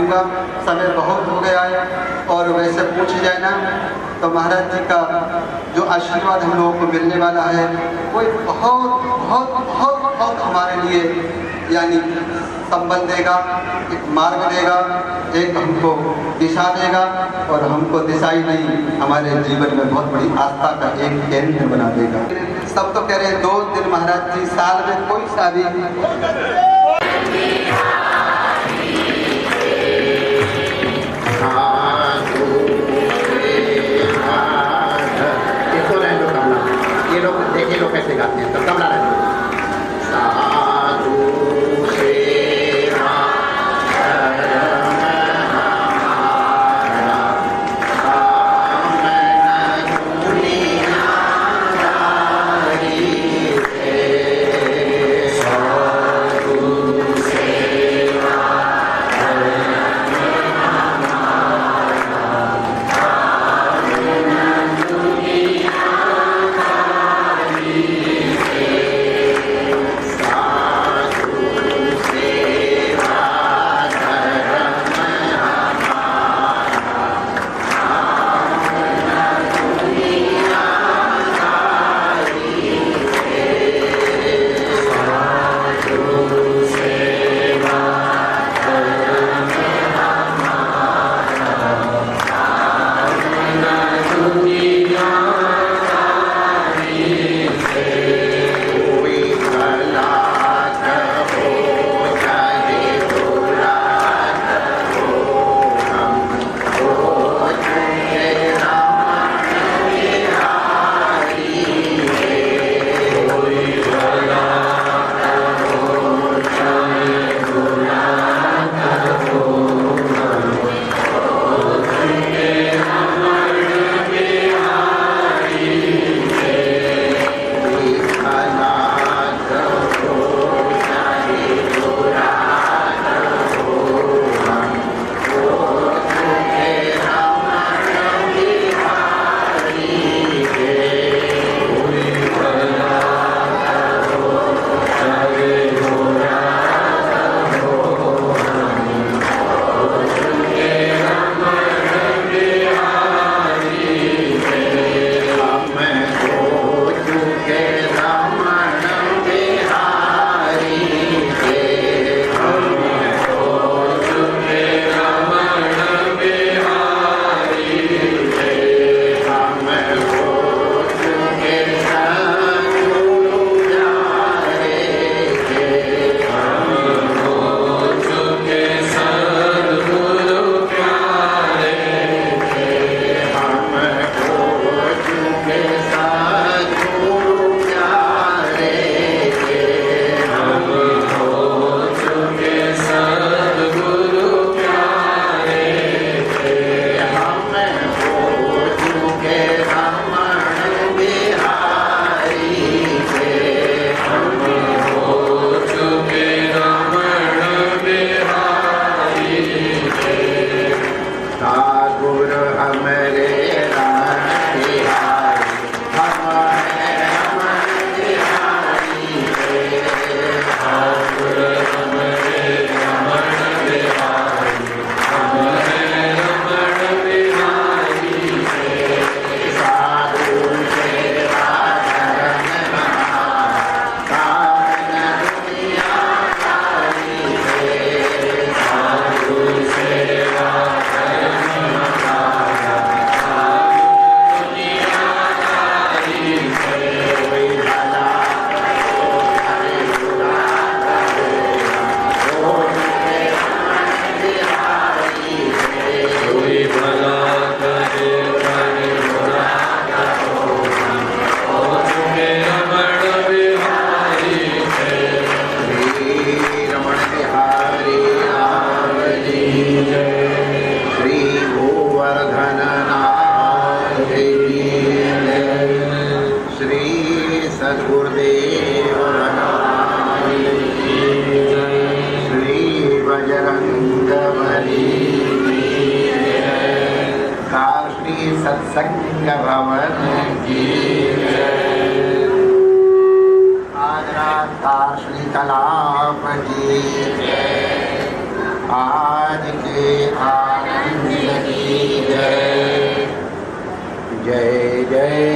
लूँगा, समय बहुत हो गया है। और वैसे पूछ जाए ना तो महाराज जी का जो आशीर्वाद हम लोगों को मिलने वाला है वो बहुत बहुत बहुत बहुत हमारे लिए यानी संबल देगा, एक मार्ग देगा, एक हमको दिशा देगा और हमको दिशा ही नहीं हमारे जीवन में बहुत बड़ी आस्था का एक केंद्र बना देगा। सब तो कह रहे हैं 2 दिन महाराज जी साल में कोई सा भी ये लोग देखिए लोग कैसे गाते हैं, तो कमला रहते हैं। सत्संग भवन की आदरातार श्री कलाप की आज के आनंद की जय। जय जय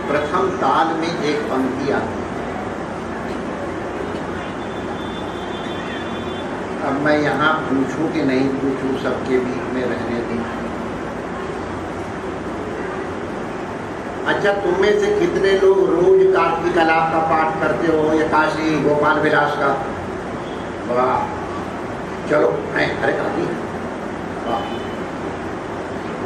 प्रथम ताल में एक पंक्ति आती है। अब मैं यहाँ पूछूं कि नहीं पूछूं, सबके बीच में रहने दूं। अच्छा, तुम में से कितने लोग रोज कार्तिक कलाप का पाठ करते हो या काशी गोपाल विलास का? वाह, चलो है हरे काशी। वाह,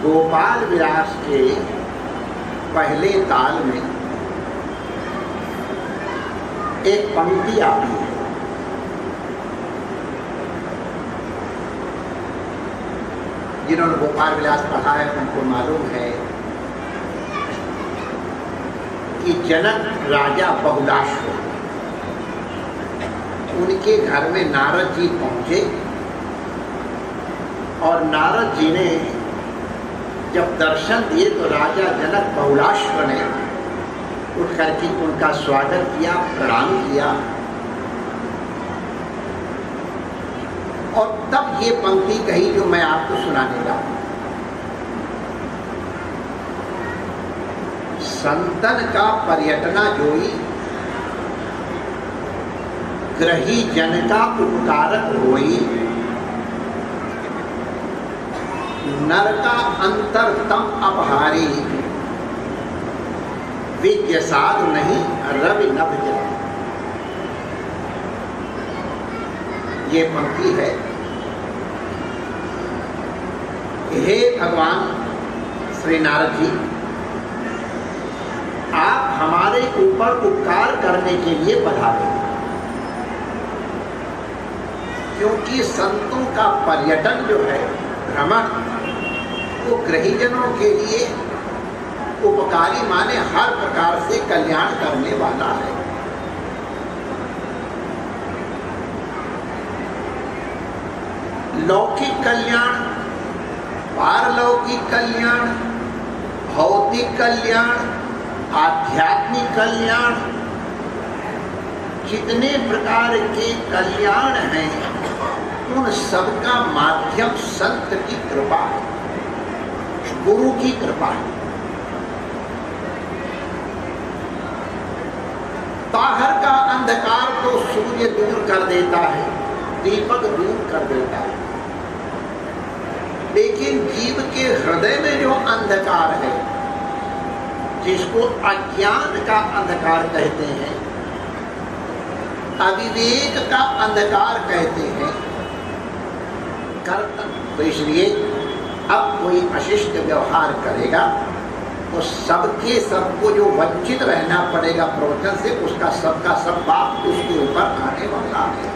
गोपाल विलास के पहले ताल में एक पंक्ति आती है। जिन्होंने गोपाल विलास पढ़ा है उनको मालूम है कि जनक राजा बहुलाश्व, उनके घर में नारद जी पहुंचे और नारद जी ने जब दर्शन दिए तो राजा जनक बहुलाश्व ने उठ करके उनका स्वागत किया, प्रणाम किया और तब ये पंक्ति कही जो मैं आपको सुनाने लगा। संतन का पर्यटना जोई, ग्रही जन का उपकारक होई, नर का अंतर तम अपहारी, विज्ञ साधु नहीं रवि नभ जल। ये पंक्ति है। हे भगवान श्री नारद जी, आप हमारे ऊपर उपकार करने के लिए पधारे, क्योंकि संतों का पर्यटन जो है, भ्रमण, वो गृहीजनों के लिए उपकारी माने हर प्रकार से कल्याण करने वाला है। लौकिक कल्याण, पारलौकिक कल्याण, भौतिक कल्याण, आध्यात्मिक कल्याण, जितने प्रकार के कल्याण हैं उन सबका माध्यम संत की कृपा है, गुरु की कृपा है। बाहर का अंधकार तो सूर्य दूर कर देता है, दीपक दूर कर देता है, लेकिन जीव के हृदय में जो अंधकार है, जिसको अज्ञान का अंधकार कहते हैं, अविवेक का अंधकार कहते हैं, तो इसलिए अब कोई अशिष्ट व्यवहार करेगा तो सबके सबको जो वंचित रहना पड़ेगा प्रवचन से, उसका सबका सब बात उसके ऊपर आने वाला है।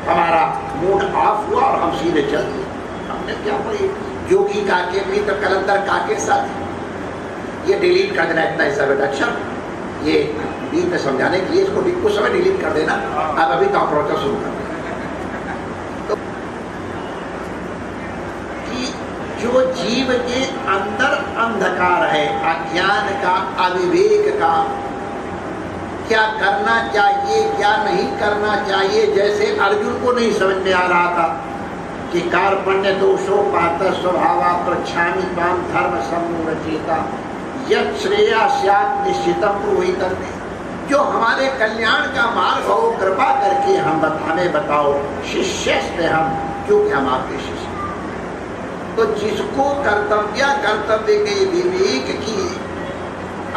हमारा मूड ऑफ हुआ और हम सीधे चल दिए। हमने क्या पढ़ी? जोगी काके मित्र कलंदर काके साथ, ये डिलीट कर देना इतना ऐसा बेटा। अच्छा, ये बीच में समझाने के लिए इसको कुछ समय डिलीट कर देना। अब अभी तो प्रवचन शुरू कर देना। तो कि जो जीव के अंदर अंधकार है, अज्ञान का, अविवेक का, क्या करना चाहिए क्या नहीं करना चाहिए, जैसे अर्जुन को नहीं समझ में आ रहा था कि कार्पण्य दोषो पात स्वभावा प्रच्छामि त्वाम धर्म सम्मूढ़चेता यत् श्रेया स्यात् निश्चितम पुरोहितम्। जो हमारे कल्याण का मार्ग हो कृपा करके हमें बताओ, शिष्यस्ते हम, क्योंकि हम आपके शिष्य। तो जिसको कर्तव्य के विवेक की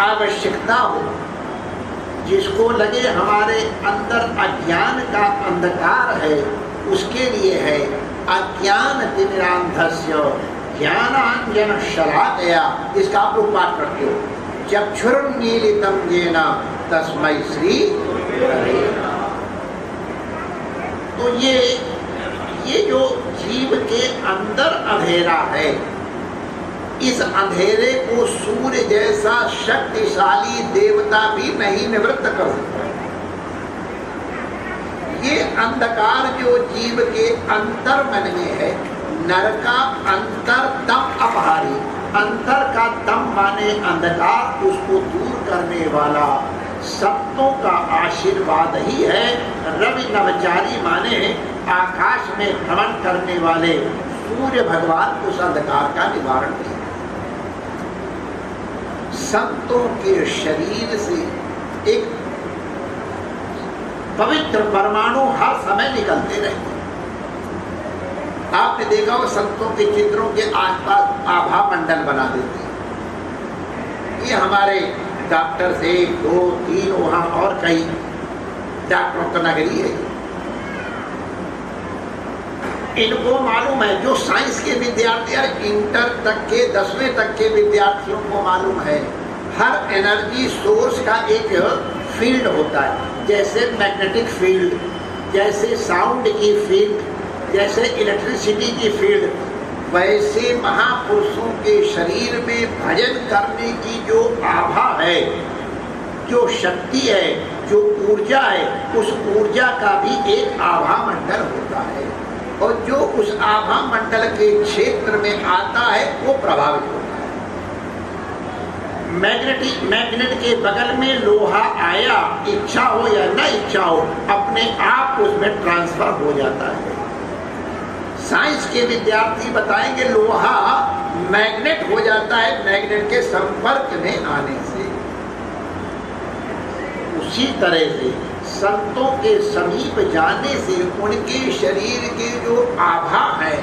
आवश्यकता हो, जिसको लगे हमारे अंदर अज्ञान का अंधकार है, उसके लिए है अज्ञान तिमिरांधस्य ज्ञानांजन शलाकया। इसका आप लोग पाठ करते हो, चक्षुरुन्मीलितं येन तस्मै श्री हरे। तो ये जो जीव के अंदर अंधेरा है, इस अंधेरे को सूर्य जैसा शक्तिशाली देवता भी नहीं निवृत्त कर सकता। ये अंधकार जो जीव के अंतर मन में है, नरका अंतर तम अपहारी, अंतर का तम माने अंधकार, उसको दूर करने वाला संतों का आशीर्वाद ही है। रवि नवचारी माने आकाश में भ्रमण करने वाले सूर्य भगवान उस अंधकार का निवारण किया। संतों के शरीर से एक पवित्र परमाणु हर समय निकलते रहते। आपने देखा हो संतों के चित्रों के आसपास आभा मंडल बना देते हैं। ये हमारे डॉक्टर से 2, 3 वहां और कई डॉक्टरों का नगरी है। इनको मालूम है, जो साइंस के विद्यार्थी इंटर तक के 10वें तक के विद्यार्थियों को मालूम है, हर एनर्जी सोर्स का एक फील्ड होता है। जैसे मैग्नेटिक फील्ड, जैसे साउंड की फील्ड, जैसे इलेक्ट्रिसिटी की फील्ड, वैसे महापुरुषों के शरीर में भजन करने की जो आभा है, जो शक्ति है, जो ऊर्जा है, उस ऊर्जा का भी एक आभा मंडल होता है। और जो उस आभा मंडल के क्षेत्र में आता है वो प्रभावित होता है। मैग्नेट के बगल में लोहा आया, इच्छा हो या न इच्छा हो, अपने आप उसमें ट्रांसफर हो जाता है। साइंस के विद्यार्थी बताएंगे लोहा मैग्नेट हो जाता है मैग्नेट के संपर्क में आने से। उसी तरह से संतों के समीप जाने से उनके शरीर के जो आभा है,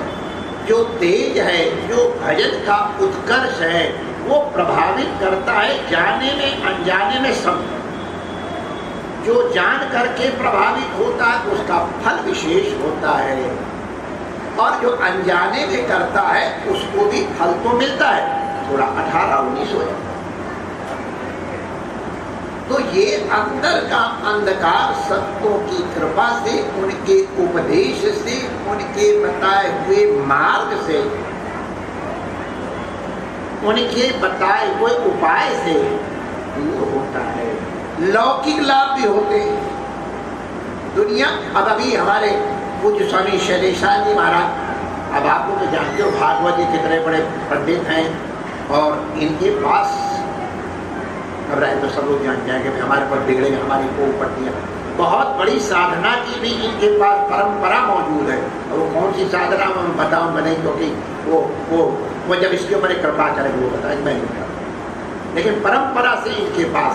जो तेज है, जो भजन का उत्कर्ष है, वो प्रभावित करता है जाने में अनजाने में सब। जो जान करके प्रभावित होता है उसका फल विशेष होता है, और जो अनजाने में करता है उसको भी फल तो मिलता है, थोड़ा 18-19 हो जाता है। तो ये अंदर का अंधकार संतों की कृपा से, उनके उपदेश से, उनके बताए हुए मार्ग से, उनके बताए हुए उपाय से दूर होता है। लौकिक लाभ भी होते हैं। दुनिया अब अभी हमारे पूज्य स्वामी शैलेशानंद जी महाराज, अब आप लोग जानते हो भागवत जी कितने बड़े पंडित हैं, और इनके पास अब रहे तो सब लोग जान जाएंगे हमारे पर बिगड़ेंगे, हमारी को ऊपर दिया। बहुत बड़ी साधना की भी इनके पास परंपरा मौजूद है। और वो कौन सी साधना मैं बताऊंगा नहीं, क्योंकि वो जब इसके ऊपर एक कृपा करेंगे वो बताएंगे, मैं नहीं बताऊँ। लेकिन परंपरा से इनके पास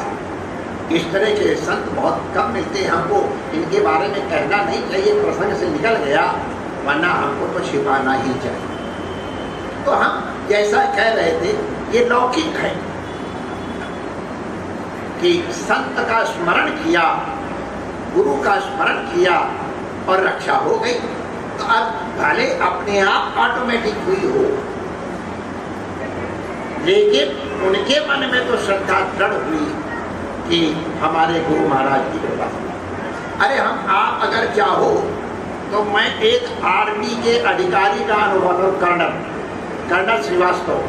इस तरह के संत बहुत कम मिलते हैं। हमको इनके बारे में कहना नहीं चाहिए, प्रसंग से निकल गया, वरना हमको तो छिपाना ही चाहिए। तो हम जैसा कह रहे थे, ये लौकिक है कि संत का स्मरण किया, गुरु का स्मरण किया और रक्षा हो गई। तो अब भले अपने आप ऑटोमेटिक हुई हो, लेकिन उनके मन में तो श्रद्धा दृढ़ हुई कि हमारे गुरु महाराज की कृपा। अरे आप अगर चाहो तो मैं एक आर्मी के अधिकारी का अनुभव, कर्नल श्रीवास्तव,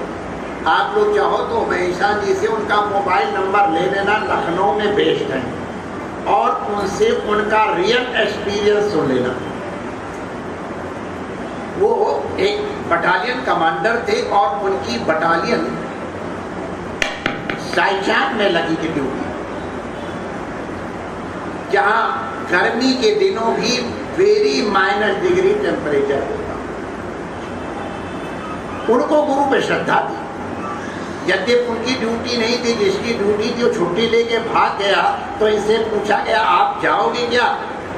आप लोग चाहो तो महेशा जी से उनका मोबाइल नंबर ले लेना, लखनऊ में बेस्ड है, और उनसे उनका रियल एक्सपीरियंस सुन लेना। वो एक बटालियन कमांडर थे और उनकी बटालियन साइचान में लगी थी ड्यूटी, जहां गर्मी के दिनों भी वेरी -डिग्री टेम्परेचर होता। उनको गुरु पे श्रद्धा थी। यद्यपि उनकी ड्यूटी नहीं थी, जिसकी ड्यूटी थी वो छुट्टी लेके भाग गया। तो इनसे पूछा गया आप जाओगे क्या?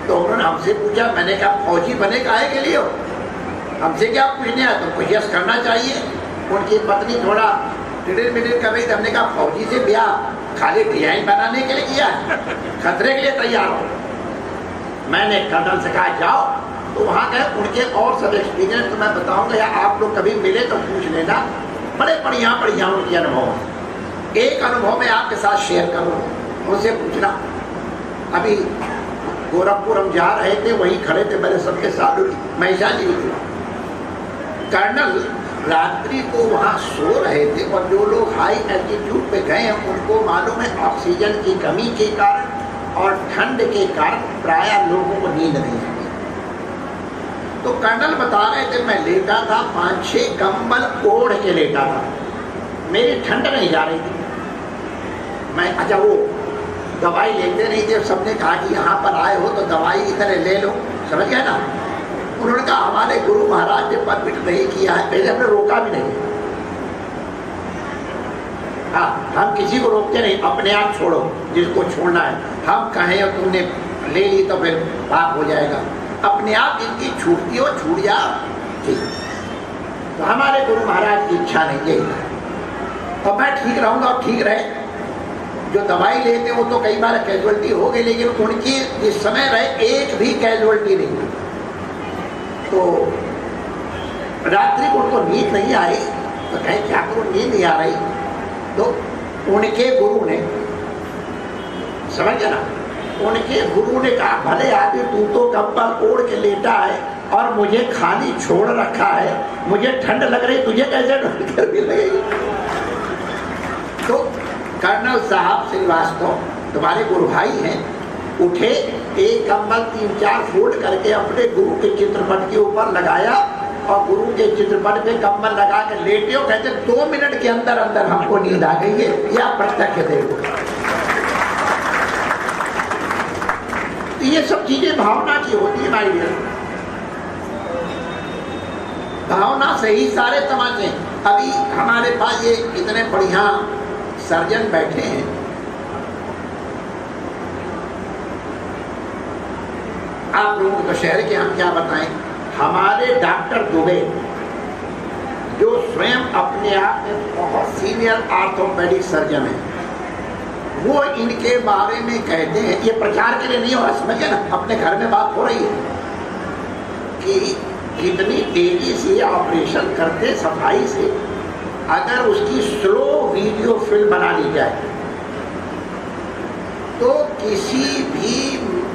तो उन्होंने हमसे पूछा, मैंने कहा फौजी बने काहे के लिए हो, हमसे क्या पूछने आया, तुमको यस करना चाहिए। उनकी पत्नी थोड़ा टिड़िर कर रही थी। हमने कहा फौजी से ब्याह खाली डिजाइन बनाने के लिए किया, खतरे के लिए तैयार हो। मैंने कर्नल से कहा जाओ, तो वहाँ गए। उनके और सब एक्सपीरियंस तो मैं बताऊंगा, या आप लोग कभी मिले तो पूछ लेना, बड़े बढ़िया उनके अनुभव। एक अनुभव मैं आपके साथ शेयर करूँ, उनसे पूछना। अभी गोरखपुर हम जा रहे थे, वहीं खड़े थे मेरे सबके साथ महेशा जी। कर्नल रात्रि को वहाँ सो रहे थे, और जो लोग हाई एल्टीट्यूड पे गए हैं उनको मालूम है ऑक्सीजन की कमी के कारण और ठंड के कारण प्रायः लोगों को नींद नहीं आती। तो कर्नल बता रहे थे मैं लेटा था, 5-6 कंबल ओढ़ के लेटा था, मेरी ठंड नहीं जा रही थी। मैं अच्छा वो दवाई लेते नहीं थे, सबने कहा कि यहाँ पर आए हो तो दवाई की तरह ले लो, समझ गए ना। उन्होंने कहा हमारे गुरु महाराज ने परमिट नहीं किया है, पहले हमने रोका भी नहीं। हाँ, हम किसी को रोकते नहीं, अपने आप छोड़ो जिसको छोड़ना है। हम कहें और तुमने ले ली तो फिर पाप हो जाएगा, अपने आप जिनकी छूटती हो छूट जा, ठीक। तो हमारे गुरु महाराज की इच्छा नहीं, यही है। तो मैं ठीक रहूंगा और ठीक रहे। जो दवाई लेते वो तो कई बार कैजुअलिटी हो गई, लेकिन उनकी इस समय रहे एक भी कैजुअलिटी नहीं हुई। तो रात्रि को उनको नींद नहीं आई, तो कहीं क्या करूँ, नींद नहीं आ रही। तो उनके गुरु ने, समझ गया ना, उनके गुरु ने कहा भले आदमी तू तो कंबल ओढ़ के लेटा है और मुझे खाली छोड़ रखा है, मुझे ठंड लग रही, तुझे कैसे गर्मी लगेगी। तो कर्नल साहब श्रीवास्तव तुम्हारे गुरु भाई हैं, उठे, एक कंबल 3-4 फोल्ड करके अपने गुरु के चित्रपट के ऊपर लगाया और गुरु के चित्रपट पे कंबल लगा के लेटे हो। कहते 2 मिनट के अंदर अंदर हमको नींद आ गई है, या प्रत्यक्ष देखो। तो ये सब चीजें भावना की होती है माय डियर, भावना से ही सारे तमाशे। अभी हमारे पास ये इतने बढ़िया सर्जन बैठे हैं, आप लोगों को तो शहर के हम क्या बताएं। हमारे डॉक्टर दुबे जो स्वयं अपने आप में बहुत सीनियर ऑर्थोपेडिक सर्जन है, वो इनके बारे में कहते हैं, ये प्रचार के लिए नहीं हो रहा, समझे ना, अपने घर में बात हो रही है कि कितनी तेजी से ऑपरेशन करते सफाई से, अगर उसकी स्लो वीडियो फिल्म बना ली जाए तो किसी भी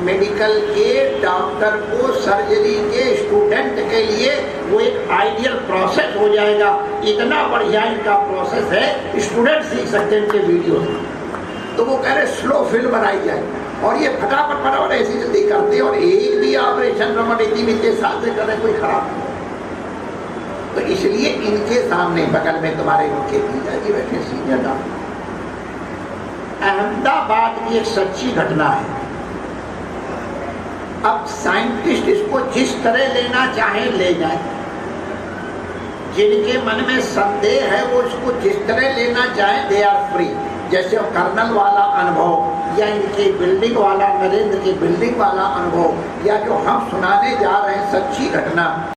मेडिकल के डॉक्टर को, सर्जरी के स्टूडेंट के लिए वो एक आइडियल प्रोसेस हो जाएगा। इतना बढ़िया इनका प्रोसेस है, स्टूडेंट सीख सकते हैं इनके वीडियो से। तो वो कह रहे स्लो फिल्म बनाई जाए, और ये फटाफट ऐसी जल्दी करते हैं, और एक भी ऑपरेशन रमन इतने साल से कर रहे, कोई खराब नहीं। तो इसलिए इनके सामने बगल में तुम्हारे उनके पिताजी बैठे सीनियर डॉक्टर। अहमदाबाद की एक सच्ची घटना है। अब साइंटिस्ट इसको जिस तरह लेना चाहे ले जाए, जिनके मन में संदेह है वो इसको जिस तरह लेना चाहे, दे आर फ्री। जैसे कर्नल वाला अनुभव, या इनके बिल्डिंग वाला, नरेंद्र की बिल्डिंग वाला अनुभव, या जो हम सुनाने जा रहे हैं सच्ची घटना,